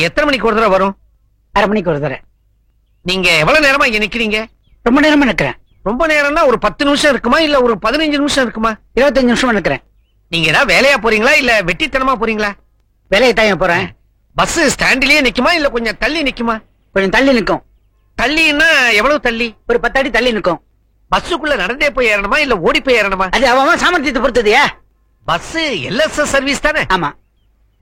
எத்தனை மணிக்கு ஒரு தடவை வரும்? அரை மணிக்கு ஒரு தடவை. நீங்க எவ்வளவு நேரமா இங்க நிக்கிறீங்க? ரொம்ப நேரமா நிக்கிறேன். ரொம்ப நேரம்னா ஒரு 10 நிமிஷம் இருக்குமா இல்ல ஒரு 15 நிமிஷம் இருக்குமா? 25 நிமிஷமா நிக்கிறேன். நீங்க ஏதாவது வேலையா போறீங்களா இல்ல வெட்டித்தனமா போறீங்களா? வேலையை தான் போறேன். பஸ் ஸ்டாண்ட்லயே நிக்குமா இல்ல கொஞ்சம் தள்ளி நிக்குமா? கொஞ்சம் தள்ளி நிக்கும். தள்ளின்னா எவ்வளவு தள்ளி? ஒரு 10 அடி தள்ளி நிக்கும். பஸ்ஸுக்குள்ள நடந்தே போய் ஏறணுமா இல்ல ஓடி போய் ஏறணுமா? அது அவன் சாமர்த்தியத்தை பொறுத்ததுயா. பஸ் எல்எஸ்எஸ் சர்வீஸ் தானே? ஆமா.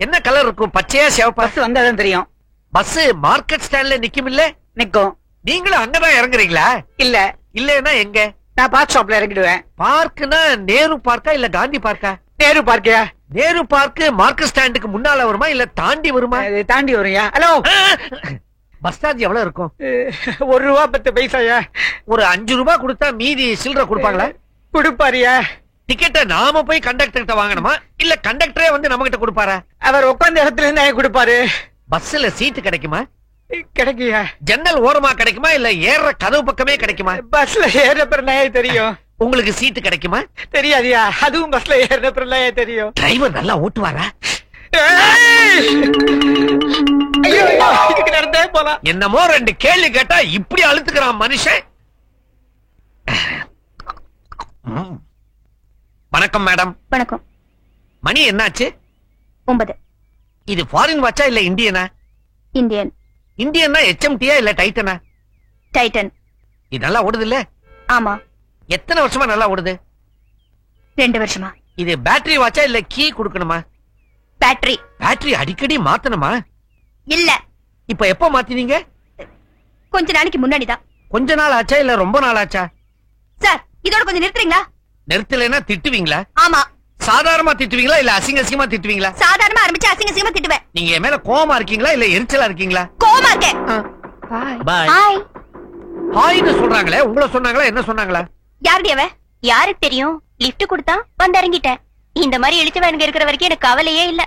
என்ன கலர் இருக்கும்? பச்சையா சிவப்பா? பஸ் வந்தாதான் தெரியும். பஸ் மார்க்கெட் ஸ்டாண்ட்ல நிக்கும் இல்ல? நிக்கும். நீங்களும் அங்கதான் இறங்குறீங்களா? இல்ல. இல்லன்னா எங்க? நான் பார்க் ஷாப்ல இறங்கிடுவேன். பார்க்னா நேரு பார்க்கா இல்ல காந்தி பார்க்கா? நேரு பார்க்கியா? நேரு பார்க் மார்க்கெட் ஸ்டாண்டுக்கு முன்னால வருமா இல்ல தாண்டி வருமா? தாண்டி வரும்யா. ஹலோ, பஸ் சார்ஜ் எவ்வளவு இருக்கும்? ₹1.10. ஒரு 5 ரூபாய் கொடுத்தா மீதி சில்லற கொடுப்பாங்களா? கொடுப்பாரியா? டிக்கெட்டை நாம போய் கண்டக்டர் கிட்ட வாங்கணுமா இல்ல கண்டக்டரே வந்து நம்ம கிட்ட கொடுப்பாரா? அவர் உட்கார்ந்த இடத்துல இருந்து கொடுப்பாரு. பஸ்ல சீட்டு கிடைக்குமா? கிடைக்குயா? ஜன்னல் ஓரமா கிடைக்குமா இல்ல ஏற கதவு பக்கமே கிடைக்குமா? பஸ்ல ஏற பிறகு தெரியும். உங்களுக்கு சீட்டு கிடைக்குமா? தெரியாதியா? அதுவும் பஸ்ல ஏற பிறகு தெரியும். டிரைவர் நல்லா ஓட்டுவாரா? நடந்தே போலாம். என்னமோ 2 கேள்வி கேட்டா இப்படி அழுத்துக்கிறான் மனுஷன். வணக்கம் மேடம். வணக்கம். மணி என்னாச்சு? 9. இது ஃபாரின் வாட்சா இல்ல இந்தியனா? இந்தியன். இந்தியன்னா HMTயா இல்ல டைட்டனா? டைட்டன். இது நல்லா ஓடுது இல்ல? ஆமா. எத்தனை வருஷமா நல்லா ஓடுது? 2 வருஷமா. இது பேட்டரி வாட்சா இல்ல கீ கொடுக்கணுமா? பேட்டரி. பேட்டரி அடிக்கடி மாத்தணுமா? இல்ல. இப்ப எப்ப மாத்தினீங்க? கொஞ்ச நாளைக்கு முன்னாடிதான். கொஞ்ச நாள் ஆச்சா இல்ல ரொம்ப நாள் ஆச்சா? சார், இதோட கொஞ்சம் நிறுத்துறீங்களா? நிறுத்தலைன்னா திட்டுவீங்களா? ஆமா. சாதாரணமா திட்டுவீங்களா இல்ல அசிங்க அசிங்கமா திட்டுவீங்களா? சாதாரணமா ஆரம்பிச்சு அசிங்க அசிங்கமா திட்டுவேன். நீங்க என் மேல கோவமா இருக்கீங்களா இல்ல எரிச்சலா இருக்கீங்களா? கோவமா இருக்கேன். பாய். ஹாய். ஹாய்னு சொல்றாங்களே, உங்களை சொன்னாங்களா என்ன சொன்னாங்களா? யாருடைய அவ? யாருக்கு தெரியும்? லிஃப்ட் கொடுத்தா வந்து இறங்கிட்டேன். இந்த மாதிரி எழுச்சவனுங்க இருக்கிற வரைக்கும் எனக்கு கவலையே இல்ல.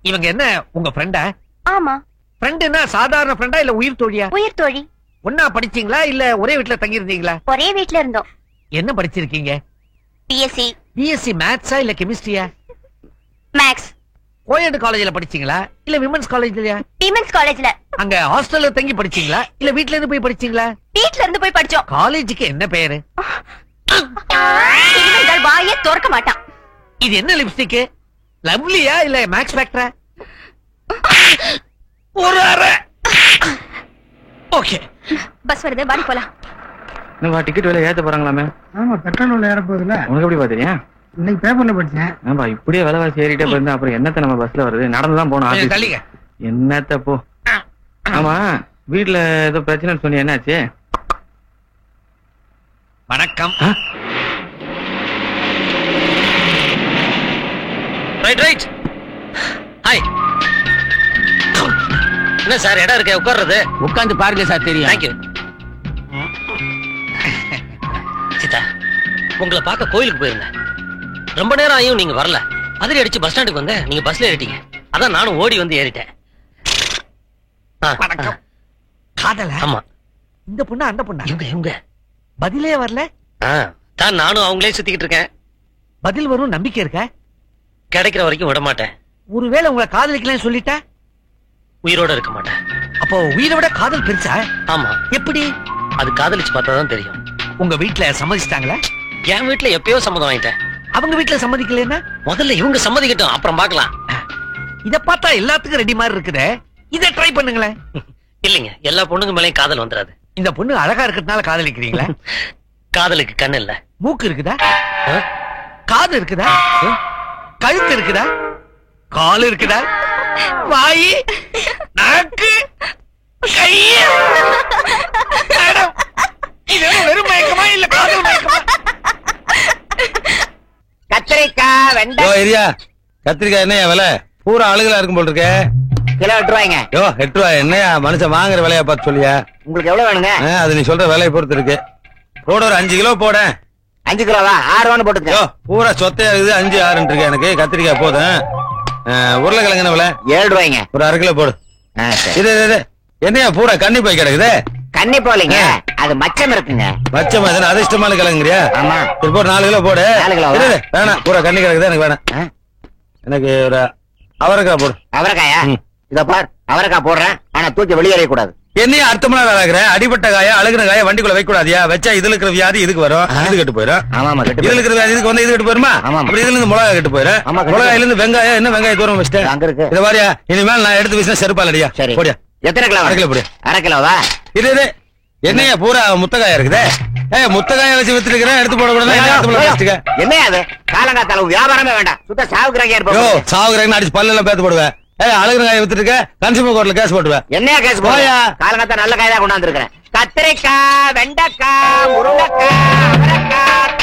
இவங்க என்ன உங்க ஃப்ரெண்டா? ஆமா. ஃப்ரெண்டுனா சாதாரண ஃப்ரெண்டா இல்ல உயிர் தோழியா? உயிர் தோழி. ஒன்னா படிச்சீங்களா இல்ல ஒரே வீட்ல தங்கி இருந்தீங்களா? ஒரே வீட்ல இருந்தோம். என்ன படிச்சிருக்கீங்க? பிஎஸ்சி. பிஎஸ்சி மேத்ஸா இல்ல கெமிஸ்ட்ரியா? மேக்ஸ். கோயட் காலேஜ்ல படிச்சீங்களா இல்ல விமென்ஸ் காலேஜ்லயா? விமென்ஸ் காலேஜ்ல. அங்க ஹாஸ்டல்ல தங்கி படிச்சீங்களா இல்ல வீட்ல இருந்து போய் படிச்சீங்களா? வீட்ல இருந்து போய் படிச்சோம். காலேஜுக்கு என்ன பேரு? இனிமேல் வாயே திறக்க மாட்டான். இது என்ன லிப்ஸ்டிக்? லவ்லியா இல்ல மேக்ஸ் ஃபேக்டரா? ஒரு அரை. ஓகே. பஸ் வருது, வாடி போலாம். நம்ம டிக்கெட் விலை ஏத்த போறாங்களாமே? ஆமா, பெட்ரோல் விலை ஏற போகுதுல. உனக்கு எப்படி பாத்தீங்க? இன்னைக்கு பேப்பர்ல படிச்சேன். ஆமா, இப்படியே விலைவாசி ஏறிட்டே போயிருந்தா அப்புறம் என்னத்த நம்ம பஸ்ல வருது? நடந்துதான் போனோம் ஆபீஸ். தள்ளிங்க. என்னத்த போ. ஆமா, வீட்டுல ஏதோ பிரச்சனைன்னு சொன்னி என்னாச்சு? வணக்கம். Right right. ஹாய். என்ன சார் இடம் இருக்க உட்கார்றது? உட்கார்ந்து பாருங்க சார், தெரியும். தேங்க்யூ. சீதா, உங்களை பார்க்க கோயிலுக்கு போயிருந்தேன். ரொம்ப நேரம் ஆயும் நீங்க வரல. அதிரி அடிச்சு பஸ் ஸ்டாண்டுக்கு வந்த, நீங்க பஸ்ல ஏறிட்டீங்க. அதான் நானும் ஓடி வந்து ஏறிட்டேன். வணக்கம். காதல? ஆமா. இந்த பொண்ணா அந்த பொண்ணா? இவங்க பதிலே வரல. தான் நானும் அவங்களே சுத்திக்கிட்டு இருக்கேன். பதில் வரும் நம்பிக்கை இருக்க? கிடைக்கிற வரைக்கும் விட மாட்டேன். ஒருவேளை உங்களை காதலிக்கலன்னு சொல்லிட்டா உயிரோட இருக்க மாட்டேன். அப்போ உயிரை விட காதல் பெருசா? ஆமா. எப்படி? அது காதலிச்சு பார்த்தாதான் தெரியும். உங்க வீட்டுல சம்மதிச்சிட்டாங்களா? என் வீட்டுல எப்பயோ சம்மதம் வாங்கிட்டேன். அவங்க வீட்டுல சம்மதிக்கலன்னா முதல்ல இவங்க சம்மதிக்கட்டும், அப்புறம் பார்க்கலாம். இத பார்த்தா எல்லாத்துக்கும் ரெடி மாதிரி இருக்குதே. இத ட்ரை பண்ணுங்களேன். இல்லைங்க, எல்லா பொண்ணுங்க மேலயும் காதல் வந்துடாது. இந்த பொண்ணு அழகா இருக்கிறதுனால காதலிக்கிறீங்களா? காதலுக்கு கண்ணு இல்ல. மூக்கு இருக்குதா? காது இருக்குதா? கழுத்து இருக்குதா? கால் இருக்குதா? வாய், நாக்கு, கை. இது வெறும் மயக்கமா இல்ல காதல் மயக்கமா? கத்திரிக்காய், வெண்டை. கத்திரிக்காய் என்னையா விலை? பூரா அழுகலா இருக்கும் போல் இருக்க. கிலோ 8 ரூபாய்ங்க. 8 ரூபாய் என்னையா மனுஷன் வாங்குற விலையா பார்த்து சொல்லியா? உங்களுக்கு எவ்வளவு வேணுங்க? அது நீ சொல்ற விலையை பொறுத்து இருக்கு. ரோடு ஒரு 5 கிலோ போட. 5 கிலோவா? 6 ரூபான்னு போட்டுக்க. பூரா சொத்தையா இருக்குது. 5 6 இருக்கு எனக்கு. கத்திரிக்காய் போதும். உருளைக்கிழங்கு என்ன விலை? 7 ரூபாய்ங்க. ஒரு 1/2 கிலோ போடு. இது என்னையா பூரா கண்ணி போய் கிடக்குது? கண்ணி போலீங்க, அது மச்சம் இருக்குங்க. மச்சம் அதிர்ஷ்டமான கிழங்குறியா? ஆமா. இப்போ 4 கிலோ போடு. 4 கிலோ வேணாம், பூரா கண்ணி கிடக்குது எனக்கு வேணாம். எனக்கு ஒரு அவரைக்காய் போடு. அவரைக்காயா? இத பார், அவரைக்காய் போடுறேன், ஆனா தூக்கி வெளியேற கூடாது. என்னையும் அர்த்தமெல்லாம் வேலைக்கிற அடிபட்ட காய அழுகின காய வண்டிக்குள்ள வைக்க கூடாதியா? வச்சா இதுல இருக்கிற வியாதி இதுக்கு வரும், இது கெட்டு போயிடும். ஆமா, இதுல இருக்கிற வியாதி இதுக்கு வந்து இது கெட்டு போயிருமா? அப்புறம் இதுல இருந்து மிளகா கெட்டு போயிடும். மிளகாயில இருந்து வெங்காயம், என்ன வெங்காயம் தூரம் வச்சுட்டேன் அங்க இருக்கு. இத மாதிரியா இனிமேல் நான் எடுத்து வீசினா செருப்பால் அடியா. சரி போடியா. எத்தனை கிலோ? அரை கிலோ போடியா. அரை கிலோவா? இது என்னையா பூரா முத்தக்காயா இருக்குதே? முத்தக்காய வச்சு வித்துட்டு இருக்கிறேன், எடுத்து போடக்கூடாது. என்னையா அது? காலங்காத்தால வியாபாரமே வேண்டாம், சுத்த சாவுக்குறாங்க இருப்போம். சாவுக்குறாங்க அடிச்சு பல்லெல்லாம் பேத்து போடுவேன். அழுகிற காய வித்துட்டு இருக்க, கன்சூமர் கோர்ட்ல கேஸ் போட்டுவேன். என்னையா கேஸ் போயா? காலங்காத்தா நல்ல காய் தான் கொண்டாந்து இருக்கிறேன். கத்திரிக்காய், வெண்டைக்காய், முருங்கைக்காய், அவரைக்காய்.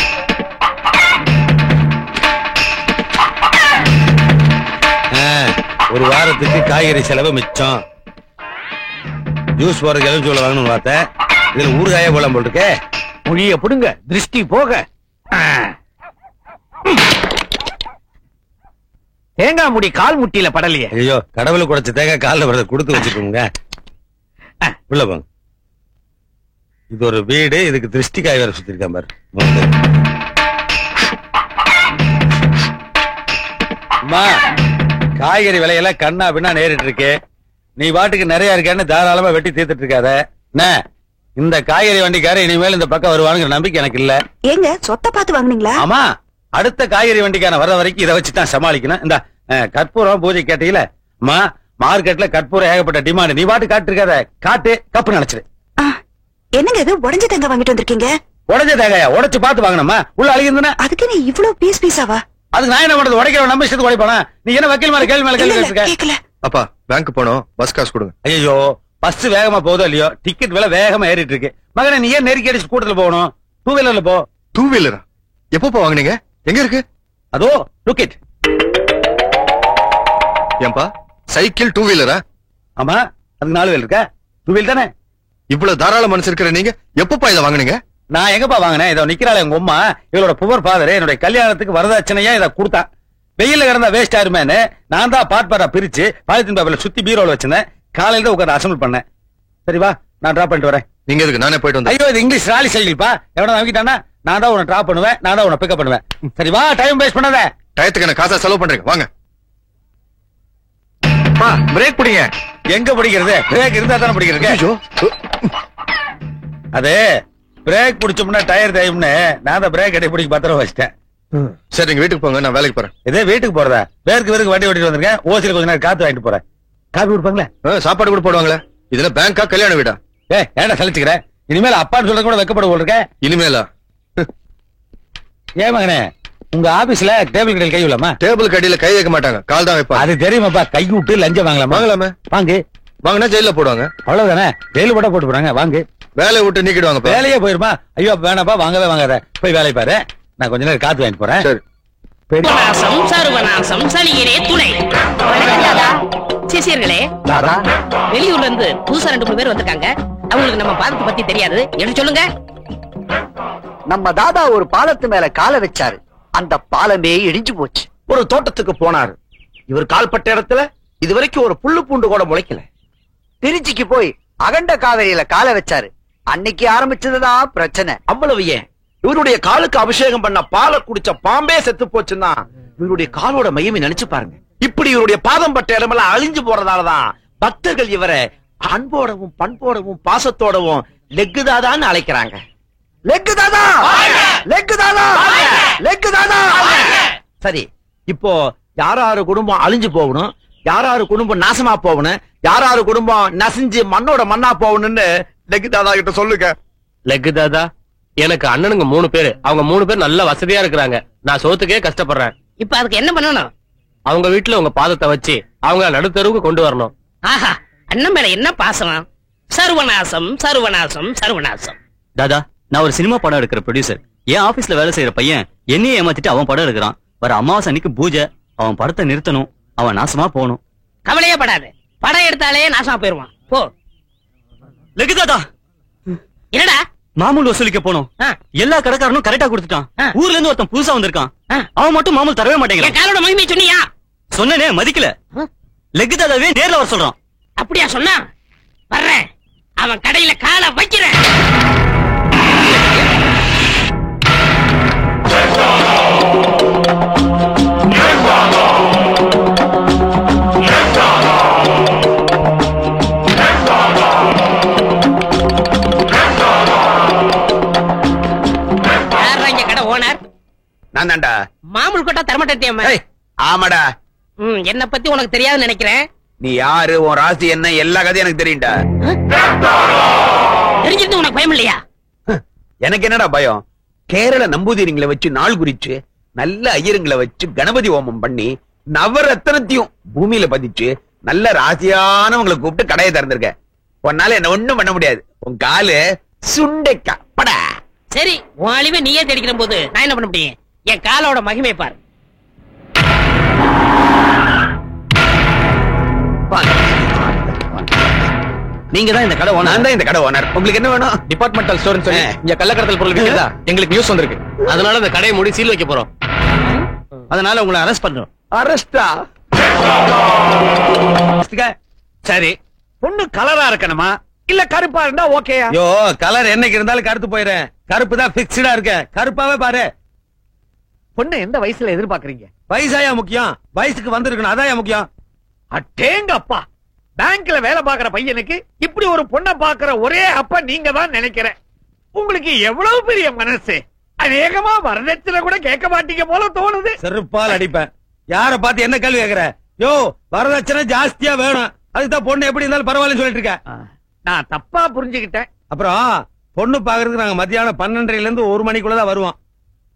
ஒரு வாரத்துக்கு காய்கறி செலவு மிச்சம். ஜூஸ் போற எலுமிச்சை வாங்கணும்னு பார்த்தேன், இதுல ஊறுகாயே போலாம் போட்டுருக்க. மொழிய புடுங்க, திருஷ்டி போக. தேங்காய் முடி கால் முட்டியில படலையே. ஐயோ, கடவுளை குடைச்ச தேங்காய் காலில் வரத கொடுத்து வச்சுக்கோங்க. உள்ள போங்க. இது ஒரு வீடு, இதுக்கு திருஷ்டி காய் வேற சுத்தி இருக்கான் பாரு. அம்மா, காய்கறி விலையெல்லாம் கண்ணா பின்னா நேரிட்டு இருக்கு. நீ பாட்டுக்கு நிறைய இருக்கேன்னு தாராளமா வெட்டி தீர்த்துட்டு இருக்காத. என்ன, இந்த காய்கறி வண்டிக்கார இனிமேல் இந்த பக்கம் வருவானுங்கிற நம்பிக்கை எனக்கு இல்ல. ஏங்க சொத்தை பார்த்து வாங்குனீங்களா? ஆமா, அடுத்த காய்கறி வண்டிக்கான வர வரைக்கும் இதை வச்சுதான் சமாளிக்கணும். இந்த கற்பூரம் பூஜை கேட்டீங்களா? அம்மா, மார்க்கெட்ல கற்பூரம் ஏகப்பட்ட டிமாண்ட். நீ பாட்டு காட்டு இருக்காத, காட்டு கப்பு நினைச்சிரு. என்னங்க இது உடஞ்ச தேங்காய் வாங்கிட்டு வந்திருக்கீங்க? உடஞ்ச தேங்காயா? உடைச்சு பார்த்து வாங்கணுமா? உள்ள அழுகிருந்தா அதுக்கு நீ இவ்வளவு பீஸ் பீஸாவா? அதுக்கு நான் என்ன பண்றது? உடைக்கிறவன் நம்ம இஷ்டத்துக்கு உடைப்பானா? நீ என்ன வக்கீல் மேல கேள்வி மேல கேள்வி கேட்கல. அப்பா, பேங்க் போனோம், பஸ் காசு கொடுங்க. ஐயோ, பஸ் வேகமா போதோ இல்லையோ, டிக்கெட் விலை வேகமா ஏறிட்டு இருக்கு. மகனே, நீ ஏன் நெருக்கி அடிச்சு கூட்டத்துல போகணும்? டூ வீலர்ல போ. டூ வீலரா? எப்பப்பா வாங்குனீங்க? எங்க இருக்கு? அதோ லுக். ஏன்பா, சைக்கிள் டூ வீலரா? ஆமா, அதுக்கு 4 வீலர் இருக்கா? டூ வீலர் தானே. இவ்வளவு தாராள மனசு இருக்கிற நீங்க எப்பப்பா இதை வாங்குனீங்க? நான் எங்கப்பா வாங்கினேன்? இதை நிக்கிறாள் எங்க அம்மா, இவளோட புவர் ஃபாதர் என்னுடைய கல்யாணத்துக்கு வரதட்சணையா இதை கொடுத்தான். வெயில கிடந்தா வேஸ்ட் ஆயிருமேன்னு நான் தான் பாட்பாரா பிரிச்சு பாலித்தீன் பேப்பர்ல சுத்தி பீரோல வச்சிருந்தேன். காலையில தான் உட்காந்து அசம்பிள் பண்ணேன். சரிவா, நான் டிராப் பண்ணிட்டு வரேன். நீங்க எதுக்கு? நானே போயிட்டு வந்தேன். ஐயோ, இது இங்கிலீஷ் ராலி சைக்கிள்ப்பா. எவனா வாங்கிட்டானா நான் தான் உன்னை டிராப் பண்ணுவேன், நான் தான் உன்னை பிக்கப் பண்ணுவேன். சரிவா, டைம் வேஸ்ட் பண்ணாத. டயத்துக்கு என்ன காசா செலவு பண்றீங்க? வாங்க. பிரேக் பிடிங்க. எங்க பிடிக்கிறது? பிரேக் இருந்தா தானே பிடிக்கிறது. அது பிரேக் பிடிச்சோம்னா டயர் தேயும்னு நான் தான் பிரேக் அடி பிடிக்க பத்திரம் வச்சிட்டேன். சரி, நீங்க வீட்டுக்கு போங்க, நான் வேலைக்கு போறேன். இதே வீட்டுக்கு போறதா? பேருக்கு வண்டி ஓட்டிட்டு வந்திருக்கேன். ஓசில கொஞ்ச நேரம் காத்து வாங்கிட்டு போறேன். காப்பி கொடுப்பாங்களே? சாப்பாடு கூட போடுவாங்களே. இதுல பேங்கா கல்யாண வீடா? ஏன்டா சலிச்சுக்கிற? இனிமேல் அப்பான்னு சொல்றது கூட வெக்கப்பட போல் இருக்க. இனிமேலா? ஏன் மகனே, உங்க ஆபீஸ்ல டேபிள் கடையில் கை விடலாமா? டேபிள் கடியில கை வைக்க மாட்டாங்க, கால் தான் வைப்பாங்க. அது தெரியுமாப்பா. கை விட்டு லஞ்சம் வாங்கலாமா? வாங்கலாமே. வாங்கு. வாங்கினா ஜெயில போடுவாங்க. அவ்வளவுதானே, ஜெயில போட போட்டு போறாங்க. வாங்கு. வேலையை விட்டு நீக்கிடுவாங்க. வேலையே போயிருமா? ஐயோ வேணாப்பா, வாங்கவே வாங்காத. போய் வேலை பாரு, நான் கொஞ்ச நேரம் காத்து வாங்கிட்டு போறேன். சரி. சர்வநாசம் சலியரே துணை. சிசியர்களே, வெளியூர்ல இருந்து புதுசா 2-3 பேர் வந்திருக்காங்க. அவங்களுக்கு நம்ம பாலத்தை பத்தி தெரியாது, என்ன சொல்லுங்க. நம்ம தாதா ஒரு பாலத்து மேல காலை வச்சாரு, அந்த பாலமே இடிஞ்சு போச்சு. ஒரு தோட்டத்துக்கு போனாரு, இவர் கால்பட்ட இடத்துல இதுவரைக்கும் ஒரு புல்லு பூண்டு கூட முளைக்கல. திருச்சிக்கு போய் அகண்ட காவிரியில காலை வச்சாரு, அன்னைக்கு ஆரம்பிச்சதுதான் பிரச்சனை. அவ்வளவு ஏன், இவருடைய காலுக்கு அபிஷேகம் பண்ண பாலை குடிச்ச பாம்பே செத்து போச்சுன்னா இவருடைய காலோட மையமே நினைச்சு பாருங்க. இப்படி இவருடைய பாதம் பட்ட இடமெல்லாம் அழிஞ்சு போறதாலதான் பக்தர்கள் இவரை அன்போடவும் பண்போடவும் பாசத்தோடவும் லெக்கு தாதான்னு அழைக்கிறாங்க. லெக்கு தாதா, லெக்கு தாதா, லெக்கு தாதா. சரி, இப்போ யாராரு குடும்பம் அழிஞ்சு போகணும், யாராரு குடும்பம் நாசமா போகணும், யாராரு குடும்பம் நசிஞ்சு மண்ணோட மண்ணா போகணும்னு லெக்கு தாதா கிட்ட சொல்லுங்க. லெக்கு தாதா, எனக்கு அண்ணனுங்க 3 பேரு. அவங்க 3 பேர் நல்ல வசதியா இருக்கிறாங்க. நான் சோத்துக்கே கஷ்டப்படுறேன். இப்ப அதுக்கு என்ன பண்ணணும்? அவங்க வீட்டுல உங்க பாதத்தை வச்சு அவங்க நடுத்தருவுக்கு கொண்டு வரணும். ஆஹா, அண்ணன் மேல என்ன பாசம். சர்வநாசம் சர்வநாசம் சர்வநாசம். தாதா, நான் ஒரு சினிமா படம் எடுக்கிற ப்ரொடியூசர். என் ஆபீஸ்ல வேலை செய்யற பையன் என்னையே ஏமாத்திட்டு அவன் படம் எடுக்கிறான். வர அமாவாசை அன்னைக்கு பூஜை. அவன் படத்தை நிறுத்தணும், அவன் நாசமா போகணும். கவலையே படாது, படம் எடுத்தாலே நாசமா போயிருவான். போ. லெக்கு தாதா, என்னடா? மாமூல் வசூலிக்க போனோம். எல்லா கடைக்காரனும் கரெக்டா கொடுத்துட்டான். ஊர்ல இருந்து ஒருத்தன் புதுசா வந்திருக்கான், அவன் மட்டும் மாமூல் தரவே மாட்டேங்கிறான். காலோட மகிமை சொன்னியா? சொன்னனே, மதிக்கல. லெக்கு தாதாவே நேர்ல வர சொல்றான். அப்படியா சொன்னா? வர்றேன், அவன் கடையில காலை வைக்கிறேன். தெரியாம. ஆமாடா. என்ன பத்தி உனக்கு தெரியாதுன்னு நினைக்கிறேன். நீ யாரு, உன் ராசி என்ன, எல்லா கதையும் எனக்கு தெரியும்டா. தெரிஞ்சிருந்து உனக்கு பயம் இல்லையா? எனக்கு என்னடா பயம்? கேரள நம்பூதிரிங்களை வச்சு நாள் குறிச்சு, நல்ல ஐயருங்களை வச்சு கணபதி ஹோமம் பண்ணி, நவரத்னத்தையும் பூமியில பதிச்சு, நல்ல ராசியானவங்களை கூப்பிட்டு கடையை திறந்திருக்க. உன்னால என்ன ஒண்ணும் பண்ண முடியாது. உன் காலு சுண்டைக்கா படா. சரி, உன் அழிவை நீயே தேடிக்கிற போது நான் என்ன பண்ண முடியும்? என் காலோட மகிமை பாரு. நீங்க தான் இந்த கடை ஓனர். நான் தான் இந்த கடை ஓனர். உங்களுக்கு என்ன வேணும்? டிபார்ட்மெண்டல் ஸ்டோர்னு சொல்லி இங்க கள்ளக்கடத்தல் பொருள் விக்கிறதா எங்களுக்கு நியூஸ் வந்திருக்கு. அதனால இந்த கடையை மூடி சீல் வைக்க போறோம். அதனால உங்களை அரெஸ்ட் பண்றோம். அரஸ்டா? சரி, பொண்ணு கலரா இருக்கணுமா இல்ல கருப்பா இருந்தா ஓகேயா? யோ, கலர் என்னைக்கு இருந்தாலும் கருத்து போயிடுறேன். கருப்பு தான் பிக்ஸ்டா இருக்க. கருப்பாவே பாரு. பொண்ணு எந்த வயசுல எதிர்பார்க்கறீங்க? வயசாயா முக்கியம்? வயசுக்கு வந்திருக்கணும், அதான் முக்கியம். அட்டேங்க அப்பா, பேங்க்ல வேலை பாக்குற பையனுக்கு இப்படி ஒரு பொண்ணை பாக்குற ஒரே அப்பா நீங்க தான் நினைக்கிறேன். உங்களுக்கு எவ்வளவு பெரிய மனசு. அநேகமா வரதட்சணை கூட கேட்க மாட்டீங்க போல தோணுது. செருப்பால் அடிப்பேன். யார பார்த்து என்ன கேள்வி கேக்குற? யோ, வரதட்சணை ஜாஸ்தியா வேணும், அதுதான் பொண்ணு எப்படி இருந்தாலும் பரவாயில்லன்னு சொல்லிட்டு இருக்க. நான் தப்பா புரிஞ்சுக்கிட்டேன். அப்புறம் பொண்ணு பாக்குறதுக்கு நாங்க மத்தியானம் 12:30 இருந்து 1 மணிக்குள்ளதான் வருவோம்.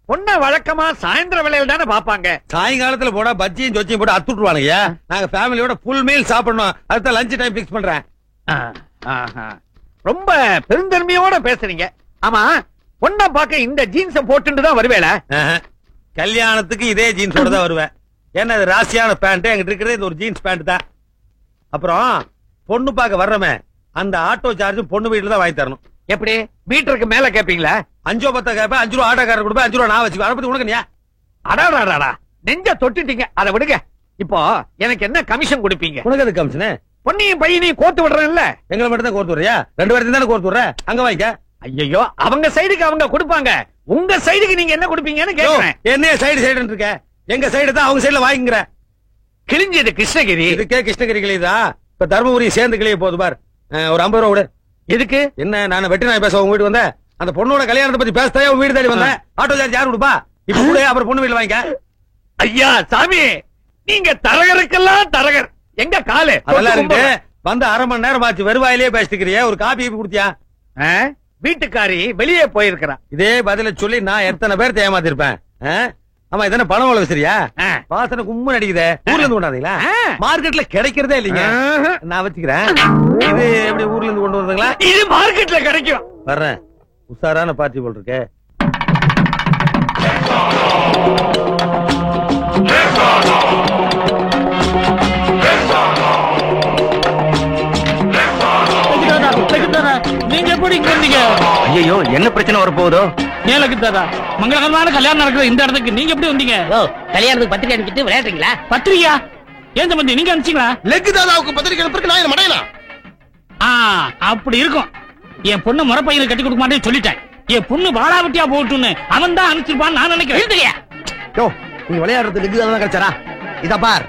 பொண்ண வழக்கமா சாயந்தர வேலையில தானே பாப்பாங்க. சாயங்காலத்துல போனா பஜ்ஜியும் சொச்சியும் போட்டு அத்துட்டுவானுங்க. நாங்க ஃபேமிலியோட ஃபுல் மீல் சாப்பிடணும், அதுதான் லஞ்ச் டைம் பிக்ஸ் பண்றேன். ரொம்ப பெருந்தன்மையோட பேசுறீங்க. ஆமா, பொண்ண பாக்க இந்த ஜீன்ஸ போட்டுட்டு தான் வருவேல? கல்யாணத்துக்கு இதே ஜீன்ஸோட தான் வருவேன். ஏன்னா இது ராசியான பேண்ட், எங்கிட்ட இருக்கிறது இது ஒரு ஜீன்ஸ் பேண்ட் தான். அப்புறம் பொண்ணு பாக்க வர்றமே அந்த ஆட்டோ சார்ஜ் பொண்ணு வீட்டுல தான் வாங்கி தரணும். எப்படி மீட்டருக்கு மேல கேப்பீங்களா? 5 10 கேப்ப, 5 ரூபா ஆட்டோக்காரர் கொடுப்பேன், 5 ரூபா நான் வச்சுக்கோ. அதை பத்தி உனக்கு நீ அடாடாடா, நெஞ்ச தொட்டுட்டீங்க. அதை விடுங்க. இப்போ எனக்கு என்ன கமிஷன் கொடுப்பீங்க? உனக்கு அது கமிஷனு? பொண்ணையும் பையனையும் கோர்த்து விடுறேன்ல. எங்களை மட்டும் தான் கோர்த்து விடுறியா? 2 பேருக்கு தானே கோர்த்து விடுற, அங்க வாங்கிக்க. ஐயோ, அவங்க சைடுக்கு அவங்க கொடுப்பாங்க, உங்க சைடுக்கு நீங்க என்ன கொடுப்பீங்கன்னு கேக்குறேன். என்ன சைடு சைடு இருக்க? எங்க சைடு தான் அவங்க சைடுல வாங்கிக்கிற. கிழிஞ்சது கிருஷ்ணகிரி. இதுக்கே கிருஷ்ணகிரி கிளியுதா? இப்ப தர்மபுரி சேர்ந்து கிளிய போது பார். ஒரு 50 ரூபா விடு. எதுக்கு? என்ன நான் வெட்டி நாய் பேச உங்க வீட்டு வந்தேன்? அந்த பொண்ணோட கல்யாணத்தை பத்தி பேசத்தான் உங்க வீடு தேடி வந்தேன். ஆட்டோ சார்ஜ் யாரு கொடுப்பா? இப்ப கூட அப்புறம் பொண்ணு வீட்டுல வாங்கிக்க. ஐயா சாமி, நீங்க தரகருக்கெல்லாம் தரகர். எங்க காலு அதெல்லாம் இருக்கு. வந்து 1/2 மணி நேரம் ஆச்சு, வெறுவாயிலே பேசிக்கிறிய. ஒரு காபி குடுத்தியா? வீட்டுக்காரி வெளியே போயிருக்கிறா. இதே பதில சொல்லி நான் எத்தனை பேர் ஏமாத்திருப்பேன். ஆமா, இதென்ன பணம் வள வச்சிருக்கியா? வாசனை கும்மு நடிக்குதே. ஊர்ல இருந்து கொண்டாந்தீங்களா? மார்க்கெட்ல கிடைக்கிறதே இல்லைங்க. நான் வச்சுக்கிறேன். இது எப்படி ஊர்ல இருந்து கொண்டு வந்தீங்களா? இது மார்க்கெட்ல கிடைக்கும். வர்றேன். உஷாரான பார்ட்டி போல் இருக்கு. நீங்க எப்படி இங்க வந்தீங்க? ஐயோ, என்ன பிரச்சனை வர போகுதோ? ஏலக்கு தாதா, மங்களகரமான கல்யாணம் நடக்குது இந்த இடத்துக்கு நீங்க எப்படி வந்தீங்க? கல்யாணத்துக்கு பத்திரிக்கை அனுப்பிட்டு விளையாடுறீங்களா? பத்திரிக்கையா? ஏன் சம்பந்தி நீங்க அனுப்பிச்சீங்களா? லெக் தாதாவுக்கு பத்திரிக்கை அனுப்புறதுக்கு நான் என்ன மடையலாம்? அப்படி இருக்கும். என் பொண்ணு முறை பையனை கட்டி கொடுக்க மாட்டேன்னு சொல்லிட்டேன். என் பொண்ணு வாழாவட்டியா போட்டுன்னு அவன் தான் அனுப்பிச்சிருப்பான்னு நான் நினைக்கிறேன். நீ விளையாடுறது லெக் தாதா கிடைச்சாரா? இத பார்,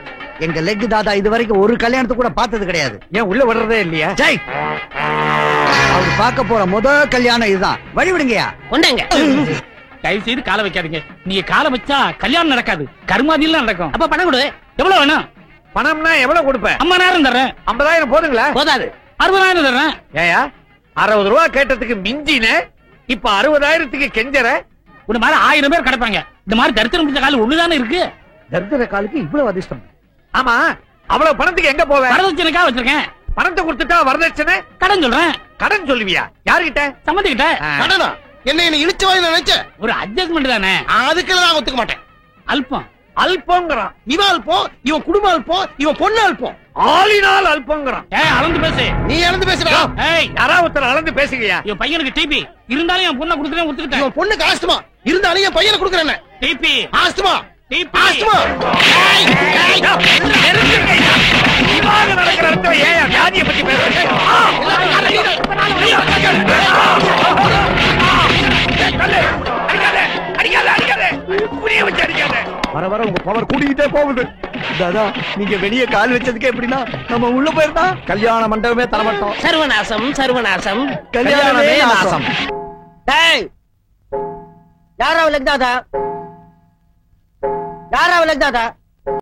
எங்க லெக் தாதா இது வரைக்கும் ஒரு கல்யாணத்துக்கு கூட பார்த்தது கிடையாது. ஏன் உள்ள வர்றதே இல்லையா? ஜெய், அவர் பார்க்க போற கல்யாணம் இதுதான். வழி விடுங்கயா. கொண்டாங்க. தயவு செய்து காலை வைக்காதீங்க. நீங்க காலை வச்சா கல்யாணம் நடக்காது, கருமாதியில நடக்கும். அப்ப பணம் கொடு. எவ்வளவு வேணும்? பணம்னா எவ்வளவு கொடுப்பேன்? 50,000 தர்றேன். 50,000 போதுங்களா? போதாது. 60,000 தர்றேன். ஏயா 60 ரூபா கேட்டதுக்கு மிஞ்சின, இப்ப 60,000க்கு கெஞ்சற. உன்ன மாதிரி 1000 பேர் கிடப்பாங்க. இந்த மாதிரி தரித்திரம் பிடிச்ச கால் ஒண்ணுதானே இருக்கு. தரித்திர காலுக்கு இவ்வளவு அதிர்ஷ்டம். ஆமா, அவ்வளவு பணத்துக்கு எங்க போவேன்? வரதட்சணைக்கா வச்சிருக்கேன். பணத்தை கொடுத்துட்டா வரதட்சணை கடன் சொல்றேன். கடன் சொல்லுவியா? யாருகிட்ட? சம்மந்தி கிட்ட. கடனா? என்ன இழுச்சு வாய் நினைச்ச? ஒரு அட்ஜஸ்ட்மெண்ட் தானே. அதுக்கெல்லாம் நான் ஒத்துக்க மாட்டேன். அல்பம் அல்பங்கிறான். இவன் அல்பம், இவன் குடும்பம் அல்பம், இவன் பொண்ணு அல்பம். ஆளினால் அல்பங்கிறான். அளந்து பேசு. நீ அளந்து பேசுறா? யாராவது ஒருத்தர் அளந்து பேசுகியா? என் பையனுக்கு டிபி இருந்தாலும் என் பொண்ணை கொடுக்குறேன், ஒத்துக்கிட்டேன். இவன் பொண்ணுக்கு ஆஸ்துமா இருந்தாலும் என் பையனை கொடுக்குறேன். TB asthma TB asthma. இவாக நடக்கிற இடத்துல ஏன் வியாதியை பத்தி பேசுறீங்க? வர வர உங்க பவர் கூடிக்கிட்டே போகுது. தாதா, நீங்க வெளியே கால் வச்சதுக்கு எப்படின்னா நம்ம உள்ள போயிருந்தா கல்யாண மண்டபமே தரமாட்டோம். சர்வநாசம் சர்வநாசம். கல்யாணமே நாசம். யாரா லெக் தாதா? யாரா விளையாதா